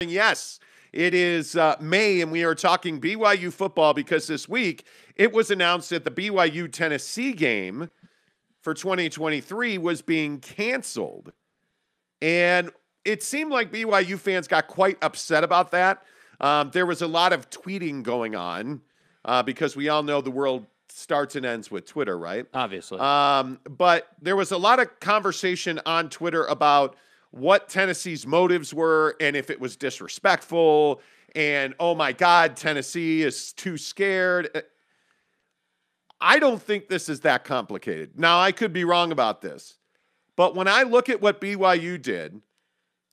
Yes, it is May, and we are talking BYU football because this week it was announced that the BYU Tennessee game for 2023 was being canceled. And it seemed like BYU fans got quite upset about that. There was a lot of tweeting going on because we all know the world starts and ends with Twitter, right? Obviously. But there was a lot of conversation on Twitter about what Tennessee's motives were and if it was disrespectful. And, oh my God, Tennessee is too scared. I don't think this is that complicated. Now, I could be wrong about this. But when I look at what BYU did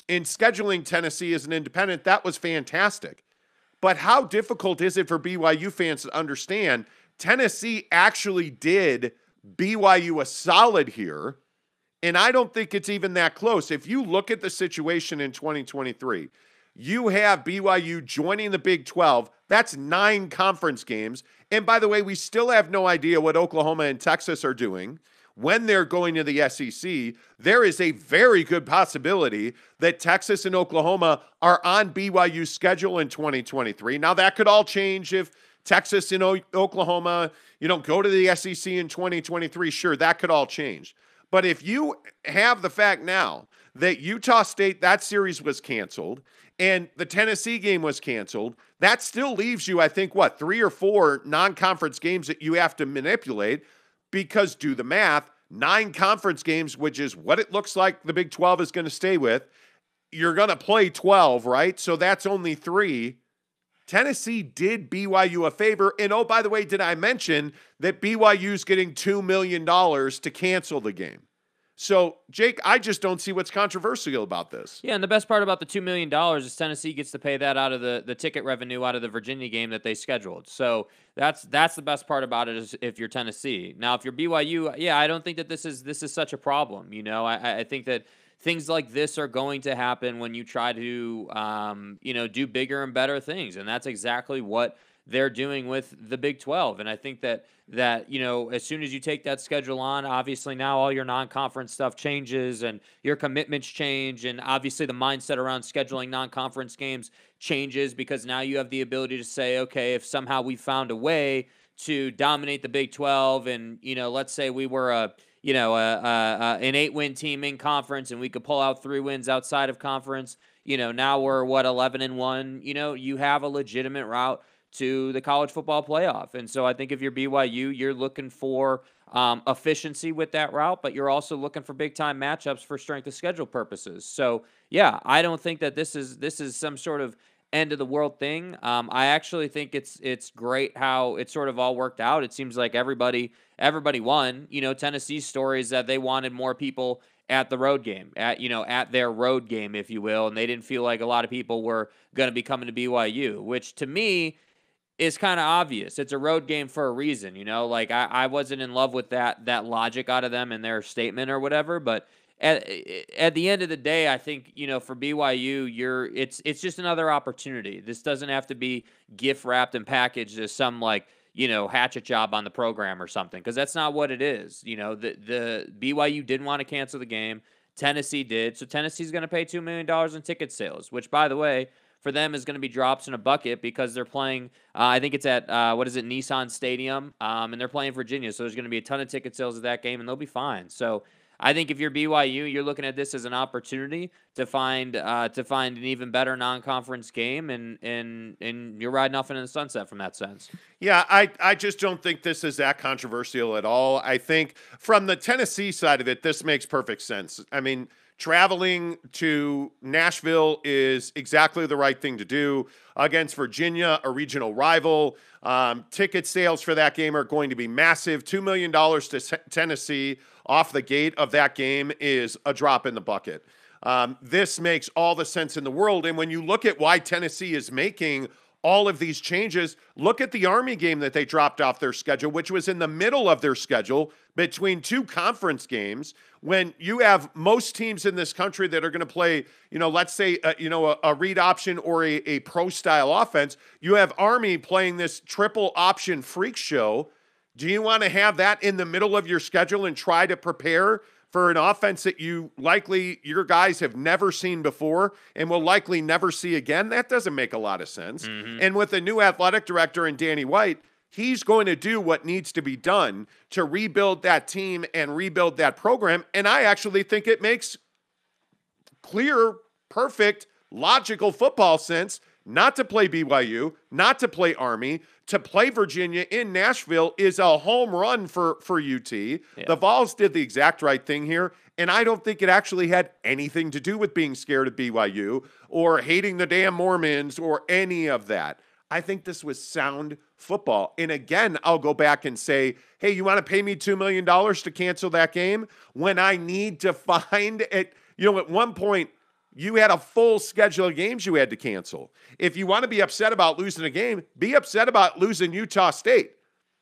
in scheduling Tennessee as an independent, that was fantastic. But how difficult is it for BYU fans to understand Tennessee actually did BYU a solid here, and I don't think it's even that close. If you look at the situation in 2023, you have BYU joining the Big 12. That's 9 conference games. And by the way, we still have no idea what Oklahoma and Texas are doing when they're going to the SEC. There is a very good possibility that Texas and Oklahoma are on BYU's schedule in 2023. Now, that could all change if Texas and Oklahoma, go to the SEC in 2023. Sure, that could all change. But if you have the fact now that Utah State, that series was canceled, and the Tennessee game was canceled, that still leaves you, I think, 3 or 4 non-conference games that you have to manipulate. Because do the math, 9 conference games, which is what it looks like the Big 12 is going to stay with. You're going to play 12, right? So that's only 3. Tennessee did BYU a favor. And oh, by the way, did I mention that BYU's getting $2 million to cancel the game? So, Jake, I just don't see what's controversial about this. Yeah, and the best part about the $2 million is Tennessee gets to pay that out of the ticket revenue out of the Virginia game that they scheduled. So that's the best part about it is if you're Tennessee. Now, if you're BYU, yeah, I don't think that this is such a problem. I think that things like this are going to happen when you try to, do bigger and better things. And that's exactly what they're doing with the Big 12. And I think that as soon as you take that schedule on, obviously now all your non-conference stuff changes and your commitments change. And obviously the mindset around scheduling non-conference games changes because now you have the ability to say, okay, if somehow we found a way to dominate the Big 12 and, let's say we were an 8-win team in conference and we could pull out 3 wins outside of conference, now we're 11-1, you have a legitimate route to the college football playoff. And so I think if you're BYU, you're looking for efficiency with that route, but you're also looking for big time matchups for strength of schedule purposes. So yeah, I don't think that this is some sort of end of the world thing. I actually think it's great how it sort of all worked out. It seems like everybody won. Tennessee's story is that they wanted more people at the road game, at their road game, if you will, and they didn't feel like a lot of people were going to be coming to BYU, which to me is kind of obvious. It's a road game for a reason, I wasn't in love with that logic out of them in their statement or whatever, but at the end of the day, I think, for BYU, it's just another opportunity. This doesn't have to be gift wrapped and packaged as some hatchet job on the program or something, because that's not what it is. The BYU didn't want to cancel the game. Tennessee did. So Tennessee's going to pay $2 million in ticket sales, which, by the way, for them is going to be drops in a bucket because they're playing, I think it's at, Nissan Stadium, and they're playing Virginia. So there's going to be a ton of ticket sales of that game, and they'll be fine. So I think if you're BYU, you're looking at this as an opportunity to find an even better non-conference game, and you're riding off into the sunset from that sense. Yeah, I just don't think this is that controversial at all. I think from the Tennessee side of it, this makes perfect sense. I mean, traveling to Nashville is exactly the right thing to do against Virginia, a regional rival. Ticket sales for that game are going to be massive. $2 million to Tennessee off the gate of that game is a drop in the bucket. This makes all the sense in the world. And when you look at why Tennessee is making all of these changes, look at the Army game that they dropped off their schedule, which was in the middle of their schedule between 2 conference games, when you have most teams in this country that are going to play, let's say, a read option or a pro style offense. You have Army playing this triple option freak show. Do you want to have that in the middle of your schedule and try to prepare for an offense that your guys have never seen before and will likely never see again, that doesn't make a lot of sense. And with a new athletic director in Danny White, he's going to do what needs to be done to rebuild that team and rebuild that program. And I actually think it makes clear, perfect, logical football sense not to play BYU, not to play Army, to play Virginia in Nashville is a home run for UT. Yeah. The Vols did the exact right thing here, and I don't think it actually had anything to do with being scared of BYU or hating the damn Mormons or any of that. I think this was sound football. And again, I'll go back and say, hey, you want to pay me $2 million to cancel that game when I need to find it? At one point, you had a full schedule of games you had to cancel. If you want to be upset about losing a game, be upset about losing Utah State,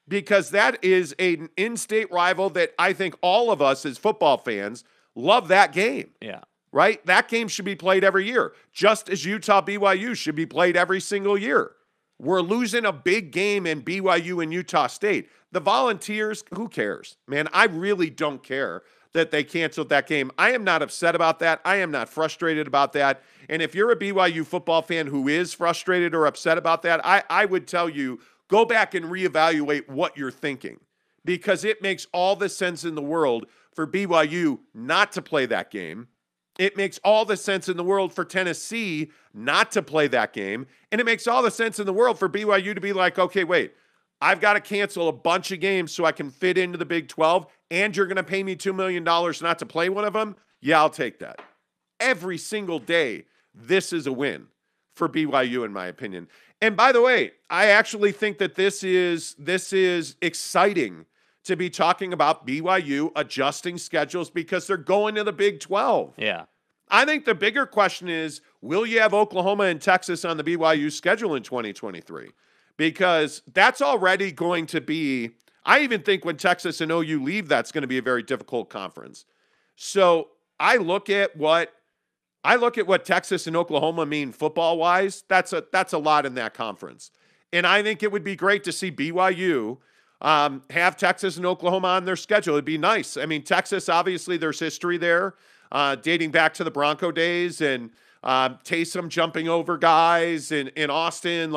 because that is an in-state rival that I think all of us as football fans love that game. Yeah. Right? That game should be played every year, just as Utah BYU should be played every single year. We're losing a big game in BYU and Utah State. The Volunteers, who cares? Man, I really don't care that they canceled that game. I am not upset about that. I am not frustrated about that. And if you're a BYU football fan who is frustrated or upset about that, I would tell you, go back and reevaluate what you're thinking, because it makes all the sense in the world for BYU not to play that game. It makes all the sense in the world for Tennessee not to play that game. And it makes all the sense in the world for BYU to be like, okay, wait, I've got to cancel a bunch of games so I can fit into the Big 12, and you're going to pay me $2 million not to play one of them? Yeah, I'll take that. Every single day, this is a win for BYU, in my opinion. And by the way, I actually think that this is exciting to be talking about BYU adjusting schedules because they're going to the Big 12. Yeah. I think the bigger question is, will you have Oklahoma and Texas on the BYU schedule in 2023? Because that's already going to be, I even think when Texas and OU leave, that's going to be a very difficult conference. So I look at what Texas and Oklahoma mean football-wise. That's a lot in that conference. And I think it would be great to see BYU have Texas and Oklahoma on their schedule. It'd be nice. I mean, Texas, obviously, there's history there dating back to the Bronco days and Taysom jumping over guys in Austin.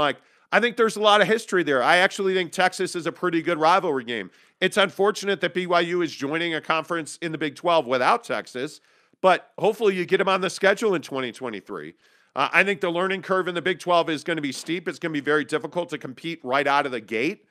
I think there's a lot of history there. I actually think Texas is a pretty good rivalry game. It's unfortunate that BYU is joining a conference in the Big 12 without Texas, but hopefully you get them on the schedule in 2023. I think the learning curve in the Big 12 is going to be steep. It's going to be very difficult to compete right out of the gate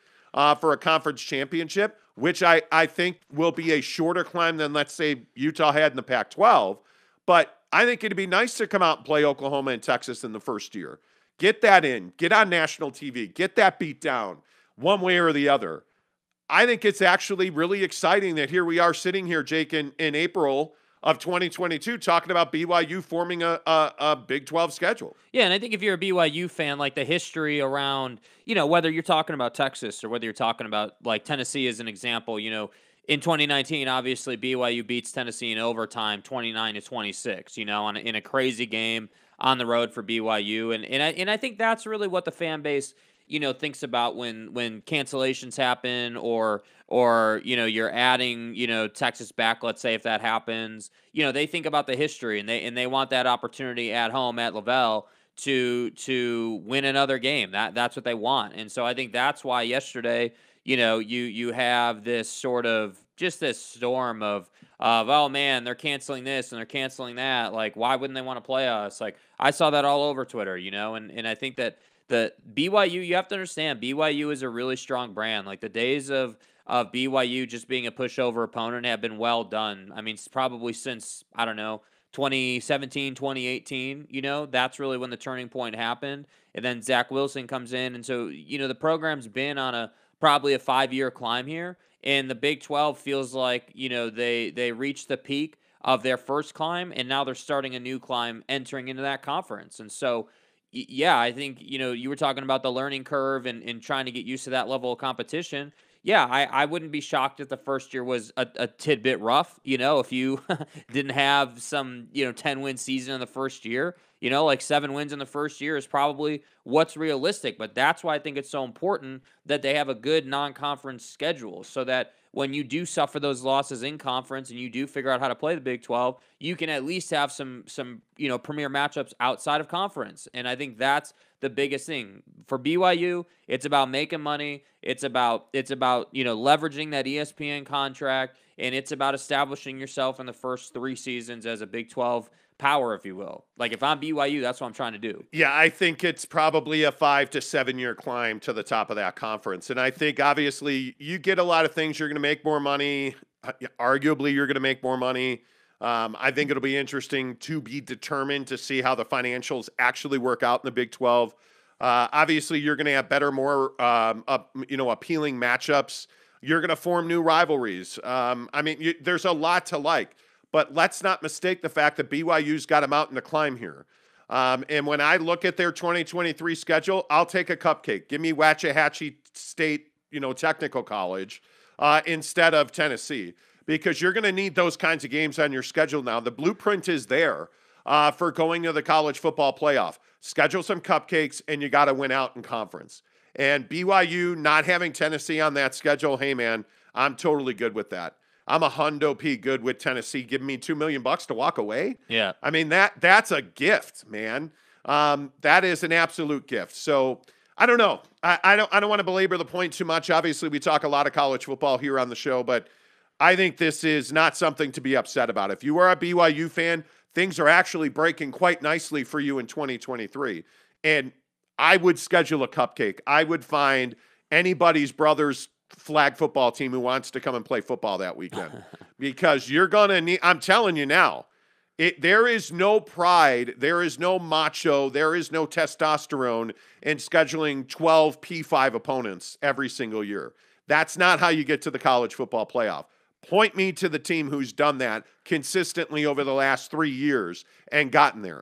for a conference championship, which I think will be a shorter climb than, let's say, Utah had in the Pac-12. But I think it'd be nice to come out and play Oklahoma and Texas in the first year. Get that in. Get on national TV. Get that beat down one way or the other. I think it's actually really exciting that here we are sitting here, Jake, in April of 2022 talking about BYU forming a Big 12 schedule. Yeah, and I think if you're a BYU fan, the history around, whether you're talking about Texas or whether you're talking about Tennessee as an example, in 2019, obviously BYU beats Tennessee in overtime 29-26, in a crazy game on the road for BYU. And I think that's really what the fan base, thinks about when cancellations happen or you're adding, Texas back, let's say, if that happens. They think about the history and they want that opportunity at home at Lavelle to win another game. That's what they want. And so I think that's why yesterday, you have this sort of just this storm of oh man, they're canceling this and they're canceling that. Why wouldn't they want to play us? I saw that all over Twitter, and I think that the BYU, you have to understand, BYU is a really strong brand. The days of BYU just being a pushover opponent have been well done. I mean, it's probably since, I don't know, 2017, 2018, that's really when the turning point happened. And then Zach Wilson comes in. And so, the program's been on probably a 5-year climb here. And the Big 12 feels like, they reached the peak of their first climb, and now they're starting a new climb entering into that conference. And so, yeah, I think, you were talking about the learning curve and trying to get used to that level of competition. Yeah, I wouldn't be shocked if the first year was a tidbit rough, if you didn't have some, 10-win season in the first year. Like 7 wins in the first year is probably what's realistic. But that's why I think it's so important that they have a good non-conference schedule, so that when you do suffer those losses in conference and you do figure out how to play the Big 12, you can at least have some premier matchups outside of conference. And I think that's the biggest thing for BYU. It's about making money. It's about leveraging that ESPN contract, and it's about establishing yourself in the first 3 seasons as a Big 12 power, if you will. Like, if I'm BYU, that's what I'm trying to do. Yeah, I think it's probably a 5 to 7 year climb to the top of that conference. And I think obviously you get a lot of things. You're going to make more money. Arguably, you're going to make more money. I think it'll be interesting to be determined to see how the financials actually work out in the Big 12. Obviously, you're going to have better, more appealing matchups. You're going to form new rivalries. There's a lot to like. But let's not mistake the fact that BYU's got them out in the climb here. And when I look at their 2023 schedule, I'll take a cupcake. Give me Waxahachie State, Technical College instead of Tennessee, because you're going to need those kinds of games on your schedule now. The blueprint is there for going to the college football playoff. Schedule some cupcakes, and you got to win out in conference. And BYU not having Tennessee on that schedule, hey, man, I'm totally good with that. I'm a hundo P good with Tennessee giving me $2 million to walk away. Yeah. I mean, that's a gift, man. That is an absolute gift. So I don't know. I don't want to belabor the point too much. Obviously, we talk a lot of college football here on the show, but I think this is not something to be upset about. If you are a BYU fan, things are actually breaking quite nicely for you in 2023. And I would schedule a cupcake. I would find anybody's brother's flag football team who wants to come and play football that weekend, because you're going to need, I'm telling you now, there is no pride, there is no macho, there is no testosterone in scheduling 12 P5 opponents every single year. That's not how you get to the college football playoff. Point me to the team who's done that consistently over the last 3 years and gotten there.